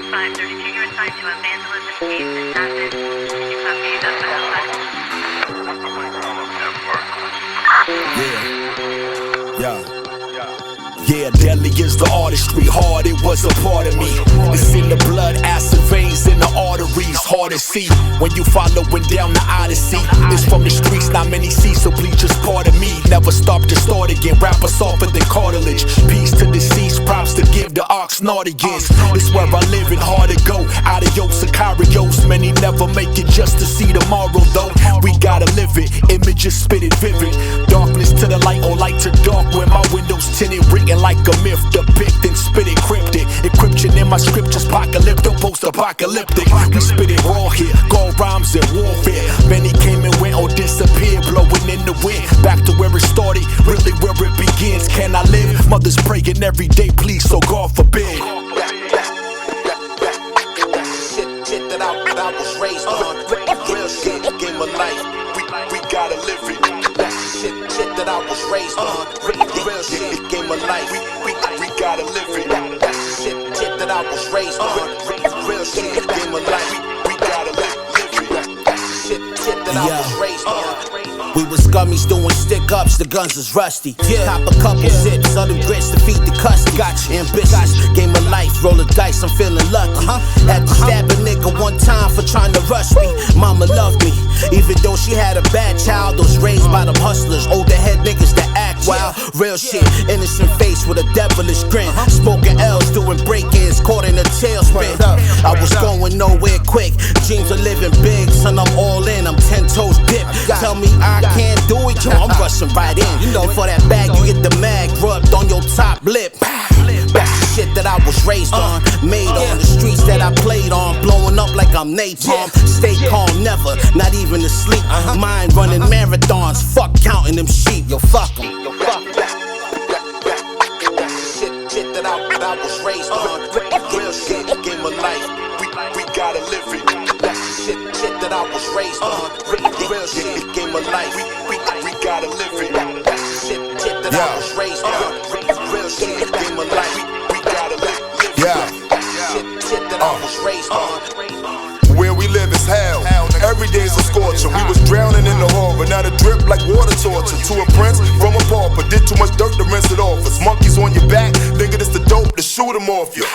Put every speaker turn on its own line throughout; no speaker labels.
532, you're assigned to a vandalism case in Athens. Can you copy that?
Yeah, deadly is the artistry, hard, it was a part of me. It's in the blood, acid veins in the arteries, hard to see. When you following down the odyssey, it's from the streets, not many see, so please just pardon me. Never stop to start again, rapper softer than cartilage. Peace to deceased, props to give the Oxnardigans. It's where I live and hard to go, adios sicarios. Many never make it just to see tomorrow though. We gotta live it, images spit it vivid. Darkness to the light or light to dark, when my windows tinted, written like a myth, depicting, spit it cryptic. Encryption in my scriptures, apocalyptic, post-apocalyptic. We spit it raw here, gold rhymes and warfare. Many came and went or disappeared, blowing in the wind. Back to where it started, really where it begins. Can I live? Mother's praying every day, please, so God forbid. Shit that I was raised on, real shit, game of life. We gotta live it. Shit that I was raised on, real shit, game of life. We gotta live it. Shit that I was raised on, real shit, game of life. We gotta live it. Shit that I was raised on. We was gummies doing stick-ups, the guns was rusty. Cop a couple sips, other grits to feed the custody. Ambitious, game of life, roll the dice, I'm feeling lucky. Had to stab a nigga one time for trying to rush me. Mama loved me, even though she had a bad child. Was raised by them hustlers, older head niggas that act wild. Real shit, innocent face with a devilish grin. Spoken L's doing break-ins, caught in a tailspin. I was going nowhere quick, dreams of living big. Son, I'm all in, I'm 10 toes dipped. Tell me I can't do it, yo, I'm rushing right in. And for that bag, you get the mag rubbed on your top lip. That's the shit that I was raised on, made on the streets that I played on, blowing up like I'm Napalm. Stay calm, never, not even asleep. Mind running marathons, fuck counting them sheep. Yo, fuck 'em. Shit that I was raised on, real shit, game of life. We gotta live it. Shit that I was raised on, real shit, game of life. We gotta live it. Shit that I was raised on, real shit, game of life. We gotta live it. Shit that I was raised on.
Where we live is hell. Every day's a scorcher. We was drowning in the horror, now the drip like water torture. To a prince from a pauper, did too much dirt to rinse it off. It's monkeys on your back, nigga, this the dope to shoot 'em off you.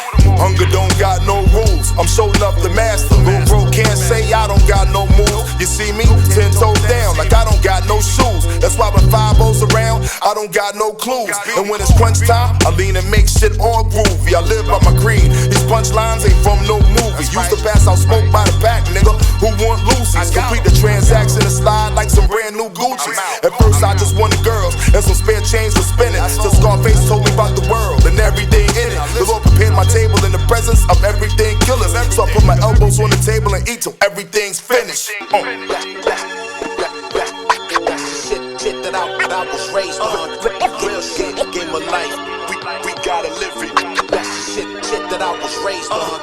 Hunger don't got no rules, I'm showing up the master. Little bro can't say I don't got no moves. You see me, 10 toes down, like I don't got no shoes. That's why when 5-0's around, I don't got no clues. And when it's crunch time, I lean and make shit all groovy. I live by my creed, these punchlines ain't from no movie. Used to pass out smoke by the pack, nigga, who want Lucy's? Complete the transaction and slide like some brand new Gucci's. At first I just wanted girls and some spare change for spinning. Till Scarface told me about the world and everything in it. The Lord prepared my table in the presence of everything killers. So I put my elbows on the table and eat till everything's finished. Shit that I was raised on, real shit, game of life. We gotta live it. Shit that I was raised on,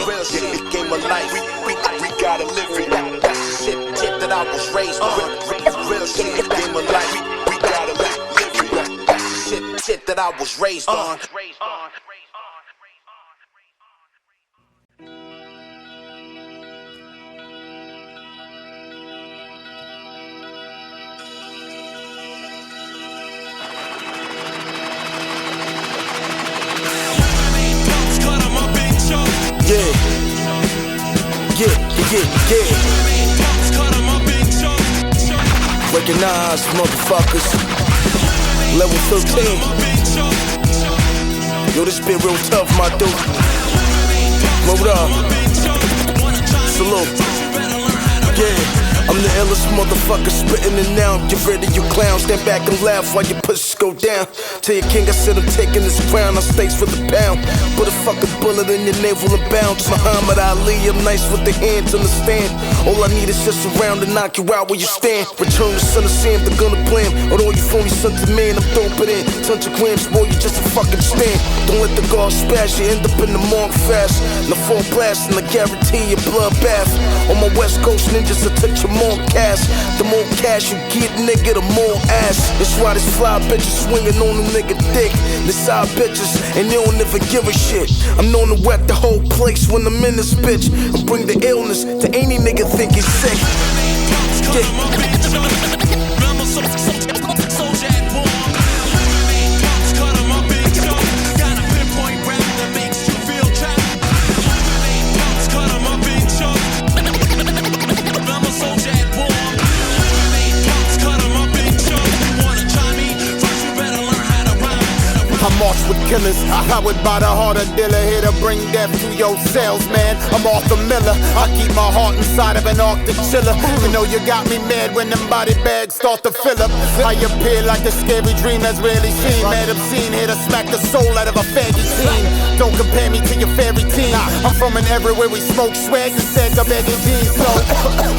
real shit, game of life. We gotta live it. Shit that I was raised on, real shit, game of life. We gotta live it. Shit that I was raised on. Yeah. Recognize, motherfuckers. Level 13. Yo, this been real tough, my dude. What up? Salute. Yeah. I'm the illest motherfucker spitting it now. Get rid of you clowns, stand back and laugh while your pussies go down. Tell your king I said I'm taking this crown, I stays for the pound. Put a fucking bullet in your navel and bounce. Muhammad Ali, I'm nice with the hands on the stand. All I need is just a round to knock you out where you stand. Return the son of Sam, they're gonna plan. Although you phony sons of man, I'm doping in. Tons of grams, boy, you just a fucking stand. Don't let the guard smash, you end up in the morgue fast. The full blast and I guarantee your bloodbath. On my West Coast ninjas, I touch your more cash.
The more cash you get, nigga, the more ass. That's why this fly bitches swinging on them nigga dick. The side bitches, and they don't ever give a shit. I'm known to wreck the whole place when I'm in this bitch and bring the illness to any nigga think he's sick.
I march with killers, I would buy the heart of dealer, here to bring death to your cells, man. I'm Arthur Miller, I keep my heart inside of an Arctic chiller. You know you got me mad when them body bags start to fill up. I appear like a scary dream that's rarely seen. Mad obscene, here to smack the soul out of a faggy scene. Don't compare me to your fairy team. I'm from an era where we smoke swag and sack up begging jeans. So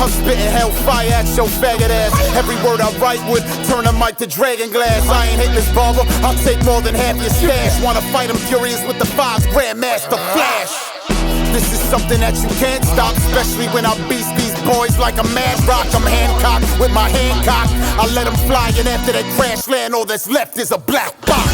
I'm spitting hellfire at your faggot ass. Every word I write would turn a mic to dragon glass. I ain't hitting this barber, I'll take more than half your stash. Wanna fight, I'm furious with the 5 Grandmaster Flash. This is something that you can't stop, especially when I beast these boys like a mad rock. I'm Hancock with my hand cocked. I let them fly, and after they crash land, all that's left is a black box.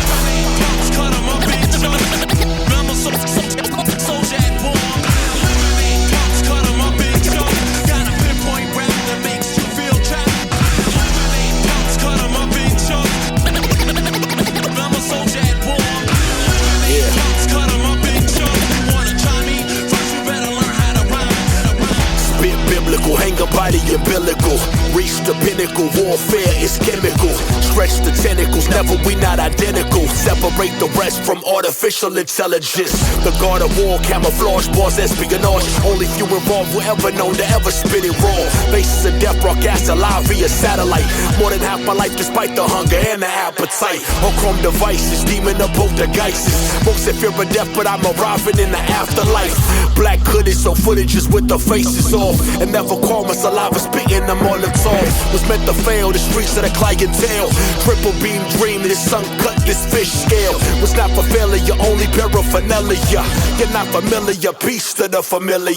Hang a body umbilical, reach the pinnacle, warfare is chemical. Stretch the tentacles, never we not identical. Separate the rest from artificial intelligence. The God of war, camouflage, bars, espionage. Only few involved were ever known to ever spit it raw. Faces of death broadcast alive via satellite. More than half my life despite the hunger and the appetite. On chrome devices, demon of both the geises. Most in fear of death, but I'm arriving in the afterlife. Black hooded, so footages with the faces off. And never call my saliva spitting them all the time. Was meant to fail, the streets of the clientele. Triple beam dream, this sun cut, this fish scale. Was not for failure, only paraphernalia. You're not familiar, peace to the familiar.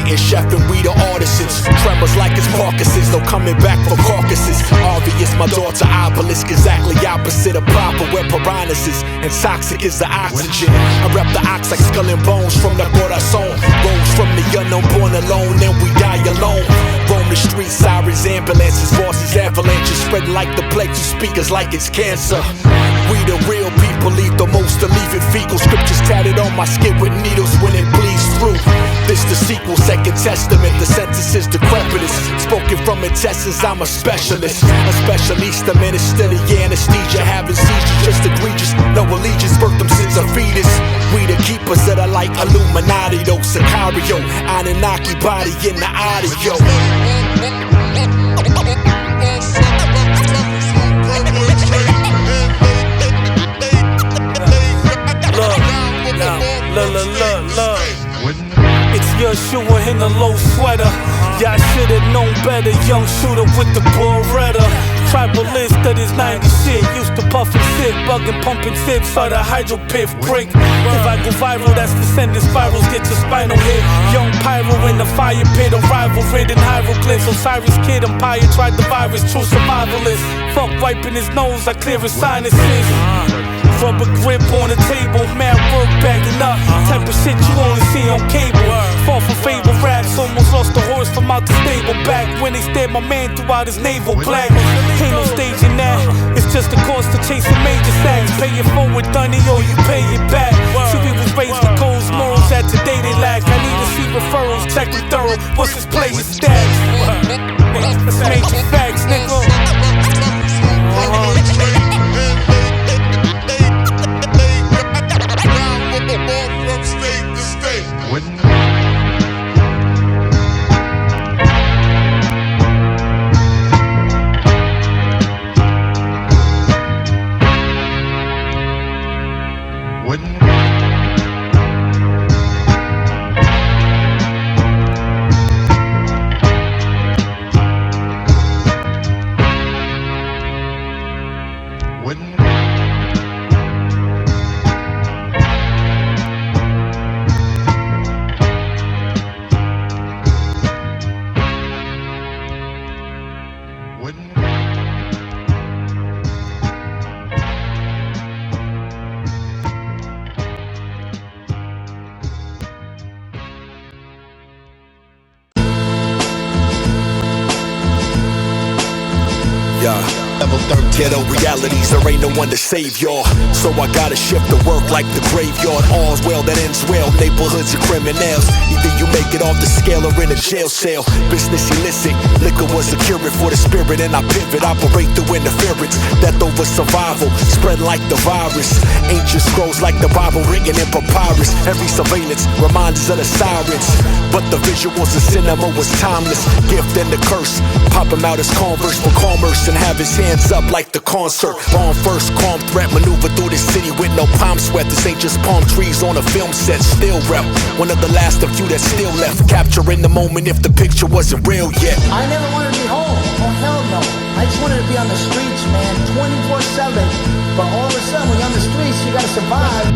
Chef and we the artisans. Tremors like it's carcasses, no coming back for carcasses. Obvious, my daughter obelisk, exactly opposite of proper. Where piranhas is, and toxic is the oxygen. I rep the ox like skull and bones from the corazon. Rose from the unknown, born alone, and we die alone. Roam the streets, sirens, ambulances, bosses, avalanches, spreading like the plague to speakers like it's cancer. We the real people, leave the most to leave it fecal. Scriptures tatted on my skin with needles when it bleeds through. This the sequel, Second Testament, the sentence is decrepitous. Spoken from intestines, I'm a specialist. A specialista, man, it's still a anesthesia. Having seizures, just egregious. No allegiance, birth them since a fetus. We the keepers that are like Illuminati, though. Sicario, Anunnaki body in the audio.
Look. It's Yeshua in a low sweater. Y'all should've known better. Young shooter with the Beretta. Tribalist of this 90 shit. Used to puff and sip, bugging, pumping tips. Saw the hydro piff break. If I go viral, that's descending spirals. Get your spinal hit. Young pyro in the fire pit. Arrival written hieroglyphs. Osiris kid, Empire tried the virus. True survivalist. Fuck wiping his nose, I clear his sinuses. Rubber grip on the table, mad work backing up. Type of shit you only see on cable. Fall for fable raps, almost lost the horse from out the stable. Back when they stared my man throughout his navel black. Ain't no staging that, it's just the cost of chasing major sacks. Pay it forward, Dunny, or you pay it back. See, we was raised with codes, morals, check him thorough. What's his player stats? Major facts, nigga.
From state to state.
Wouldn't
Ghetto realities, there ain't no one to save y'all. So I gotta shift the work like the graveyard. All's well that ends well, neighborhoods of criminals. Either you make it off the scale or in a jail cell. Business illicit, liquor was a cure for the spirit. And I pivot, operate through interference. Death over survival, spread like the virus. Ancient scrolls like the Bible written in papyrus. Every surveillance, reminders of the sirens. But the visuals of cinema was timeless. Gift and the curse, pop him out as Converse for commerce. And have his hands up like the concert. Bomb first, calm threat, maneuver through the city with no palm sweat. This ain't just palm trees on a film set. Still rep, one of the last of you that's still left. Capturing the moment if the picture wasn't real yet.
I never wanted to be home. Oh hell no. I just wanted to be on the streets, man, 24/7. But all of a sudden, when you're on the streets, you gotta survive.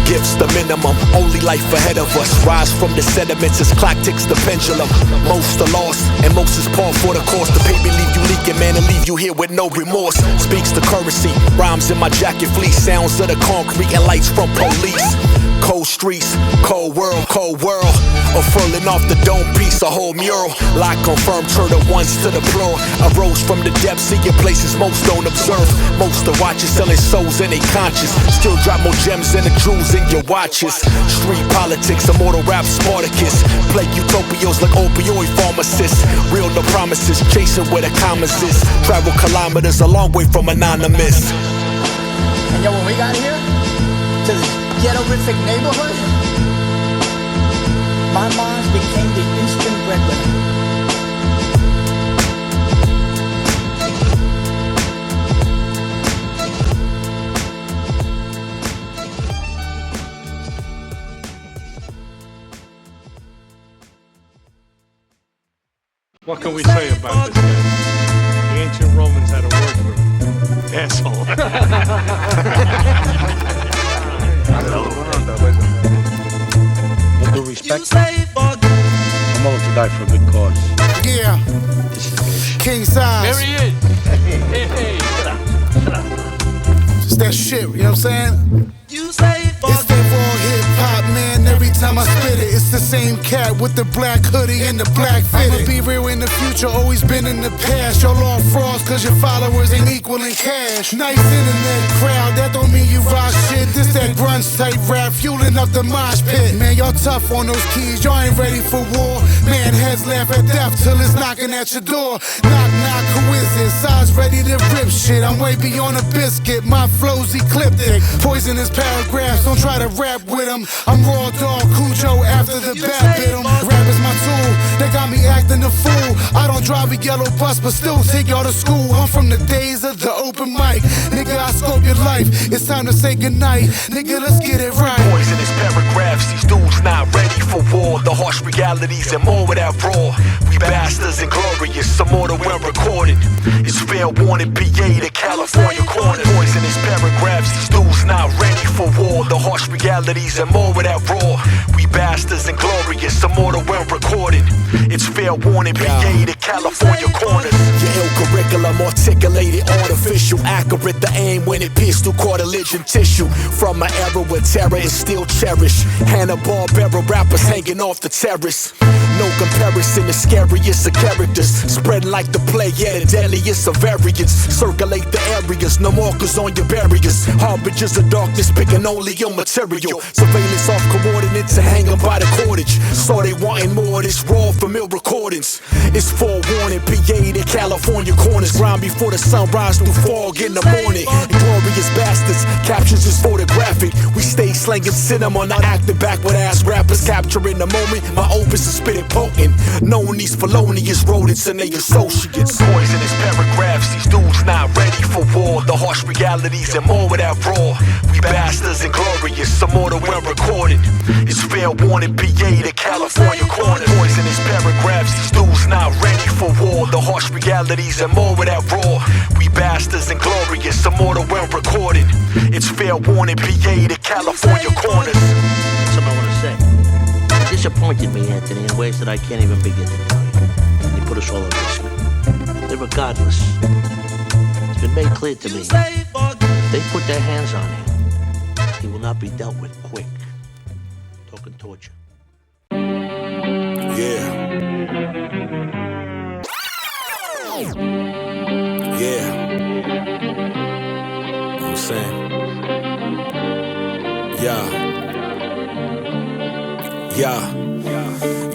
Gifts the minimum, only life ahead of us. Rise from the sediments as clock ticks the pendulum. Most are lost, and most is par for the course. The paper leave you leaking, man, and leave you here with no remorse. Speaks the currency, rhymes in my jacket fleece. Sounds of the concrete and lights from police. Cold streets, cold world, unfurling off the dome piece, a whole mural. Lie confirmed, turn the ones to the plural. I rose from the depths, seeing places most don't observe. Most are watchers selling souls in their conscience. Still drop more gems than the jewels in your watches. Street politics, immortal rap Spartacus. Play utopias like opioid pharmacists. Real no promises, chasing where the commas is. Travel kilometers a long way from anonymous.
And yo, when we got here to this ghetto-rific neighborhood, my moms became the instant breadwinner.
What can we say about this guy? The ancient Romans had a word for him. Asshole.
With due respect, I'm willing to die for a good cause.
Yeah,
This is bullshit.
King Syze.
There he is. Hey, shut up.
It's that shit, you know what I'm saying? It's that raw hip-hop, man, every time I spit it. It's the same cat with the black hoodie and the black fitted. I'ma be real in the future, always been in the past. Y'all on frauds cause your followers ain't equal in cash. Nice internet crowd, that don't mean you rock shit. This that grunge type rap, fueling up the mosh pit. Man, y'all tough on those keys, y'all ain't ready for war. Man, heads laugh at death till it's knocking at your door. Knock, knock, who is it? Syze ready to rip shit. I'm way beyond a biscuit, my flow's ecliptic. Poisonous paragraphs, don't try to rap with them. I'm raw dog, Cujo after the bat bit them. Rap is my tool, they got me acting a fool. I don't drive a yellow bus, but still take y'all to school. I'm from the days of the open mic. Nigga, I scope your life, it's time to say goodnight. Nigga, let's get it right.
Poisonous paragraphs, these dudes not ready for war. The harsh realities and more of that raw. We bastards Inglorious, immortal when recorded. It's fair warning, PA to California corner. Poisonous paragraphs, these dudes not ready for war. The harsh realities and more of that raw. We bastards Inglorious, immortal when recorded. It's fair warning, PA to California corners. Your ill curriculum articulated artificial. official. Accurate the aim when it pierced through cartilage and tissue. From an era where terror is still cherished. Hanna-Barbera rappers hanging off the terrace. No comparison, the scariest of characters. Spreading like the plague, yeah, the deadliest of variants. Circulate the areas, no markers on your barriers. Harbingers of darkness, picking only your material. Surveillance off coordinates and hanging by the cordage. So they wanting more of this raw from ill recordings. It's forewarning, PA to California corners. Grind before the sunrise through fog in the morning. Inglorious bastards, captions is photographic. We stay slanging cinema, not acting back with ass rappers. Capturing the moment, my opus is spitting potent. Knowing these felonious rodents and they associates. Poisonous paragraphs, these dudes not ready for war. The harsh realities and more of that raw. We bastards inglorious, some more than we're recorded. It's fair warning, PA to California corner. Poisonous paragraphs, these dudes not ready for war. The harsh realities and more of that raw. We bastards inglorious, some more than we're recorded. It's fair warning, PA to California corners.
Something I want to say. You disappointed me, Anthony, in ways that I can't even begin to tell you. They put us all at risk. Regardless, it's been made clear to me. If they put their hands on him, he will not be dealt with quick. Talking torture.
Yeah. Yeah. I'm saying.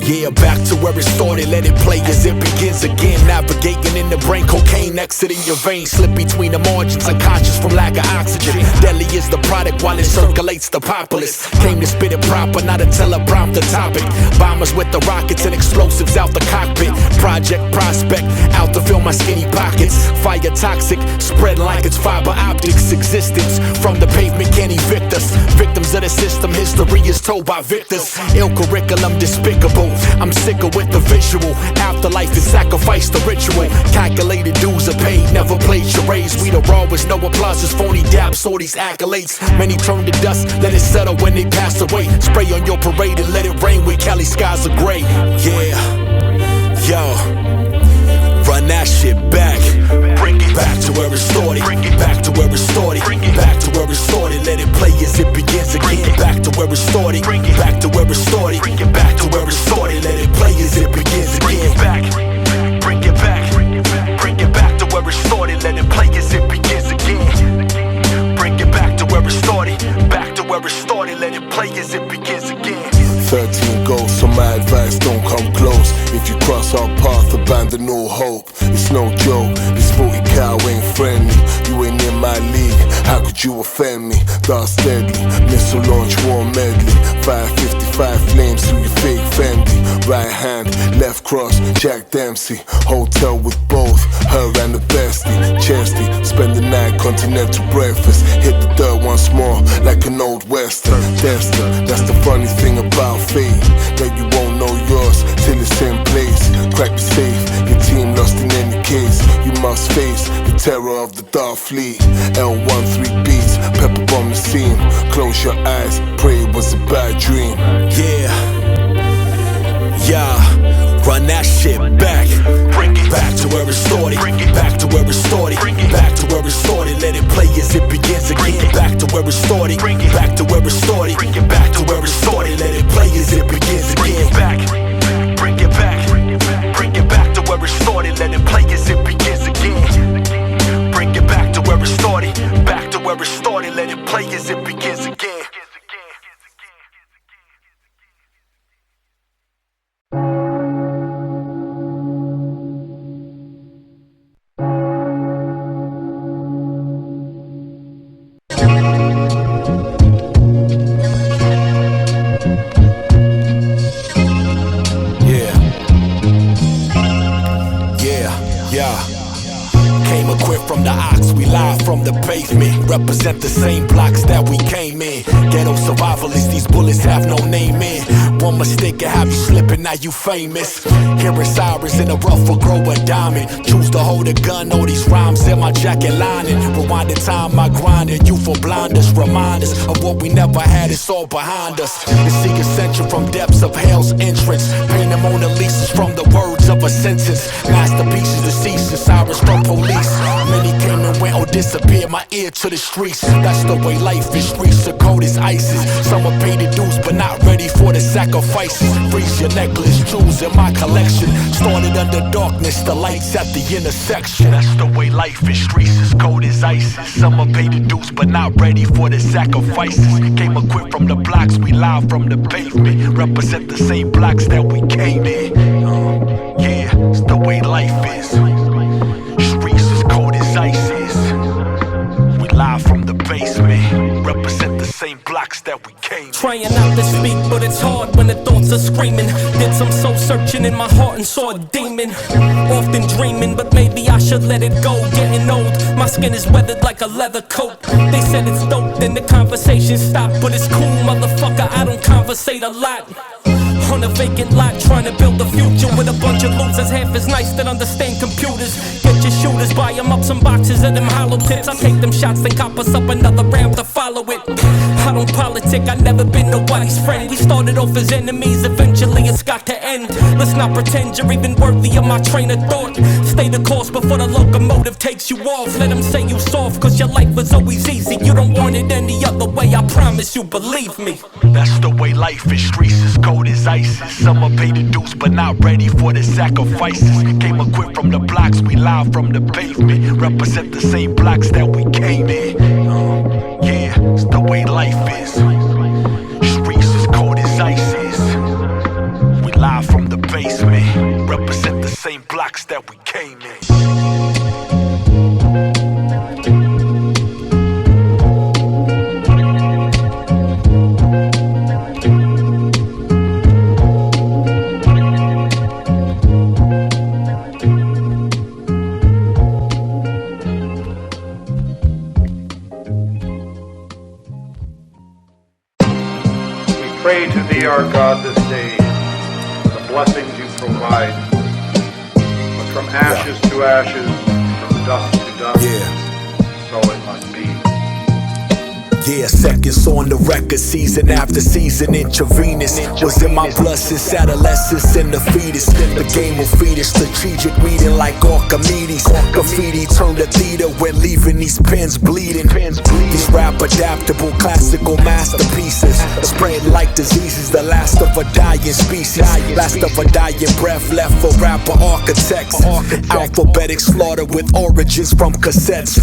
Yeah, back to where it started, let it play as it begins again. Navigating in the brain, cocaine exiting your veins. Slip between the margins, unconscious from lack of oxygen. Deadly is the product while it circulates the populace. Came to spit it proper, not a teleprompter topic. Bombers with the rockets and explosives out the cockpit. Project prospect, out to fill my skinny pockets. Fire toxic, spread like it's fiber optics. Existence from the pavement can't evict us. Victims of the system, history is told by victors. Ill curriculum, despicable. I'm sicker with the visual. Afterlife is sacrifice, the ritual. Calculated dues are paid, never played charades. We the rawest, no applauses, phony daps, all these accolades. Many turn to dust, let it settle when they pass away. Spray on your parade and let it rain when Cali skies are gray. Yeah, yo, run that shit back. Bring it back to where it started. Bring it back to where it started. Bring it back to where it started. Let it play as it begins again. Back to where it started. Bring it back to where it started. Bring it back to where it started. Let it play as it begins again. Bring it back. Bring it back. Bring it back to where it started. Let it play as it begins again. Bring it back to where it started. Back to where it started. Let it play as it begins again.
13 goals, so my advice, don't come close. If you cross our path, abandon all hope. It's no joke, this 40 cow ain't friendly. You ain't in my league, how could you offend me? Dust deadly, missile launch, war medley. 555 flames through your fake Fendi. Right hand, left cross, Jack Dempsey. Hotel with both, her and the bestie. Chesty, spend the night, continental breakfast. Hit the dirt once more, like an old western. Destined, that's the funny thing about fate, that you won't know yours till it's in place. Crack the safe, your team lost in any case. You must face the terror of the dark fleet. L13 beats, pepper bomb the scene. Close your eyes, pray it was a bad dream.
Run that shit back. Bring it back to where it started. Bring it back to where it started. Bring it back to where it started. Let it play as it begins again. Back to where it started. Bring it back to where it started. Bring it back to where it started. Let it play as it begins again. Bring it back. Bring it back. Bring it back to where it started. Let it play as it begins again. Bring it back to where it started. Back to where it started. Let it play as it begins again. From the ox, we live from the pavement. Represent the same blocks that we came in. Ghetto survivalists, these bullets have no name in. One mistake can have you slipping, now you famous. Hearing sirens in the rough will grow a diamond. Choose to hold a gun, all these rhymes in my jacket lining. Rewind the time, my grinding, youthful blinders. Remind us of what we never had, it's all behind us. The seek ascension from depths of hell's entrance. Paint the Mona Lisas from the words of a sentence. Masterpieces, the ceases, sirens from police. Many came and went, oh disappear, my ear to the streets. That's the way life is. Streets are cold as ISIS. Some are paid the dues, but not ready for the sacrifices. Freeze your necklace, jewels in my collection. Started under darkness, the lights at the intersection. That's the way life is. Streets is cold as ISIS. Some are paid the dues, but not ready for the sacrifices. Came equipped from the blocks, we live from the pavement. Represent the same blocks that we came in. Yeah, it's the way life is. Streets as cold as ice is. We live from the basement. Represent the same blocks that we came in.
Trying not to speak, but it's hard when the thoughts are screaming. Did some soul searching in my heart and saw a demon. Often dreaming, but maybe I should let it go. Getting old, my skin is weathered like a leather coat. They said it's dope, then the conversation stopped. But it's cool, motherfucker, I don't conversate a lot. On a vacant lot, trying to build a future with a bunch of losers. Half as nice that understand computers. Get your shooters, buy them up some boxes of them hollow tips. I take them shots, then cop us up another round to follow it. I don't politic, I never been nobody's friend. We started off as enemies, eventually it's got to end. Let's not pretend you're even worthy of my train of thought. Stay the course before the locomotive takes you off. Let them say you soft, cause your life was always easy. You don't want it any other way, I promise you, believe me.
That's the way life is. Streets as cold as ISIS. Some are paid the dues, but not ready for the sacrifices. Came equipped from the blocks, we live from the pavement. Represent the same blocks that we came in. Yeah, it's the way life is. Streets as cold as ice is. We live from the basement. Represent the same blocks that we came in.
Pray to thee, our God, this day, the blessings you provide. But from ashes to ashes, from dust to dust, so it must be.
Yeah, seconds on the record, season after season, intravenous. Was in my blood since adolescence in the fetus. The game of fetus, strategic reading like Archimedes. Graffiti turned to theater when leaving these pens bleeding. These rap adaptable, classical masterpieces. Spread like diseases, the last of a dying species. Last of a dying breath left for rapper architects. Alphabetic slaughter with origins from cassettes.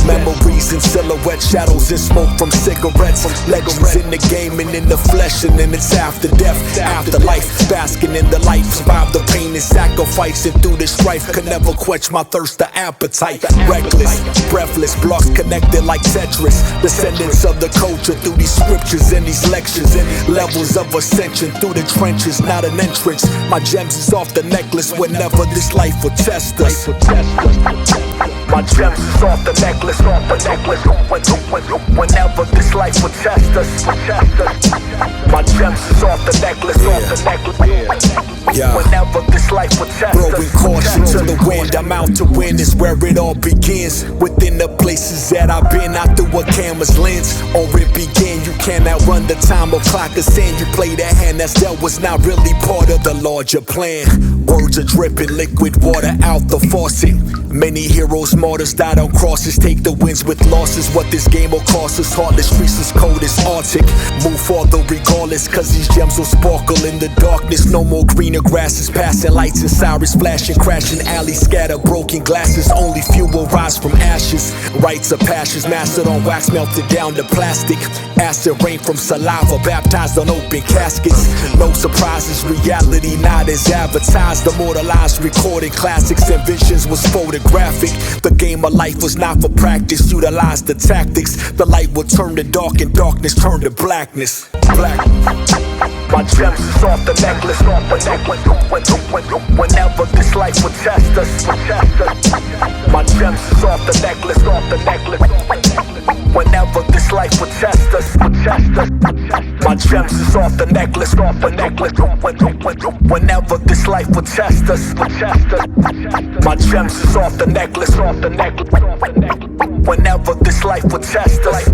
Memories and silhouette, shadows and smoke from cigarettes. Legends in the game and in the flesh, and then it's after death, afterlife. Basking in the light, survive the pain and sacrifice. And through this strife, could never quench my thirst or appetite. Reckless, breathless, blocks connected like Tetris. Descendants of the culture through these scriptures and these lectures. And levels of ascension through the trenches, not an entrance. My gems is off the necklace whenever this life will test us. My gems is off the necklace, whenever this life will test us. My gems is off the necklace, whenever this life will test us. Throwing caution to the wind, I'm out to win is where it all begins. Within the places that I've been, not through a camera's lens. Or it began, you can't outrun the time of clock of sand. You play that hand that's dealt was not really part of the larger plan. Words are dripping, liquid water out the faucet. Many heroes, martyrs died on crosses. Take the wins with losses. What this game will cost us. Heartless streets is cold as Arctic. Move farther regardless, cause these gems will sparkle in the darkness. No more greener grasses, passing lights and sirens flashing, crashing alleys, scatter broken glasses. Only few will rise from ashes. Rites of passions mastered on wax, melted down to plastic. Acid rain from saliva, baptized on open caskets. No surprises, reality not as advertised. Immortalized, recorded classics and visions was photographic. The game of life was not for practice. Utilize the tactics. The light will turn to dark and darkness turn to blackness. My gems is off the necklace, whenever this life will test us. My gems is off the necklace, whenever this life will test us. My gems is off the necklace, whenever this life will test us. My gems is off the necklace, whenever this life will test us.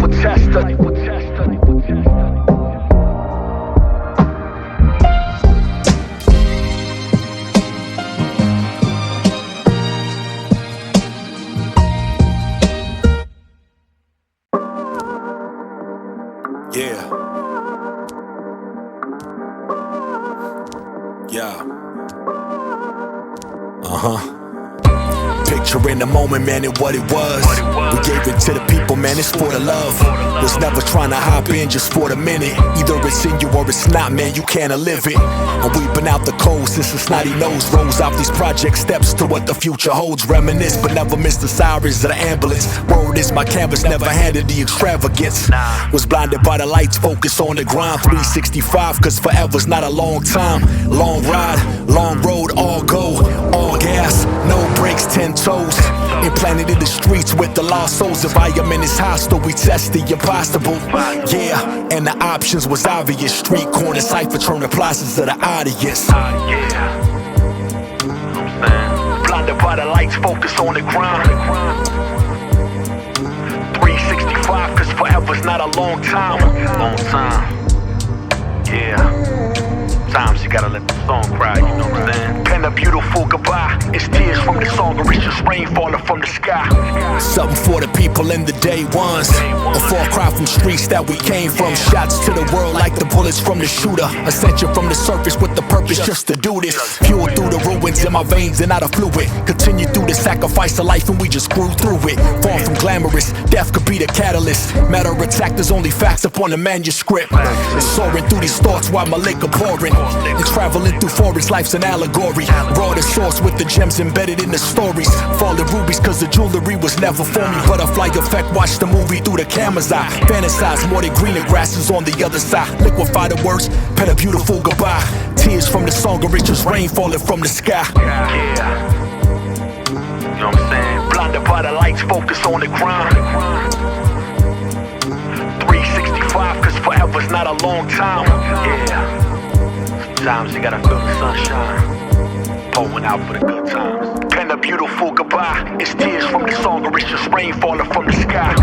Yeah. Yeah. Picturing the moment, man, and what it was. We gave it to the people, man, it's for the love. Was never trying to hop in just for the minute. Either it's in you or it's not, man, you can't live it. And we've been out the cold since the snotty nose rolls off these project steps to what the future holds. Reminisce, but never miss the sirens of the ambulance. Word is my canvas, never handed the extravagance. Was blinded by the lights, focus on the grind. 365, cause forever's not a long time. Long ride, long road, all go, all gas, no brakes, 10 toes. Implanted in the streets with the lost souls. Environment is hostile, we test the impossible. Yeah, and the options was obvious. Street corner cipher, turn the plazas of the audience. Blinded by the lights, focus on the grind. 365, cause forever's not a long time. Long time. Yeah. Sometimes you gotta let the song cry, you know what I'm saying? Pen a beautiful goodbye. It's tears from the song, or it's just rain falling from the sky. Something for the people in the day ones. A far cry from streets that we came from. Shots to the world like the bullets from the shooter. Ascension from the surface with the purpose just to do this. Fuel through the ruins in my veins and out of fluid. Continue through the sacrifice of life and we just grew through it. Far from glamorous, death could be the catalyst. Matter of fact, there's only facts upon the manuscript. Soaring through these thoughts while my liquor pouring. And traveling through forests, life's an allegory. Raw the source with the gems embedded in the stories. Falling rubies cause the jewelry was never for me. Butterfly effect, watch the movie through the camera's eye. Fantasize more than greener grasses on the other side. Liquefy the words, pen a beautiful goodbye. Tears from the song, or it's just rain falling from the sky. Yeah. You know what I'm saying? Blinded by the lights, focus on the grind. 365, cause forever's not a long time. Yeah. Sometimes you gotta feel the sunshine, pouring out for the good times. Pen a beautiful goodbye. It's tears from the song, or it's just rain falling from the sky.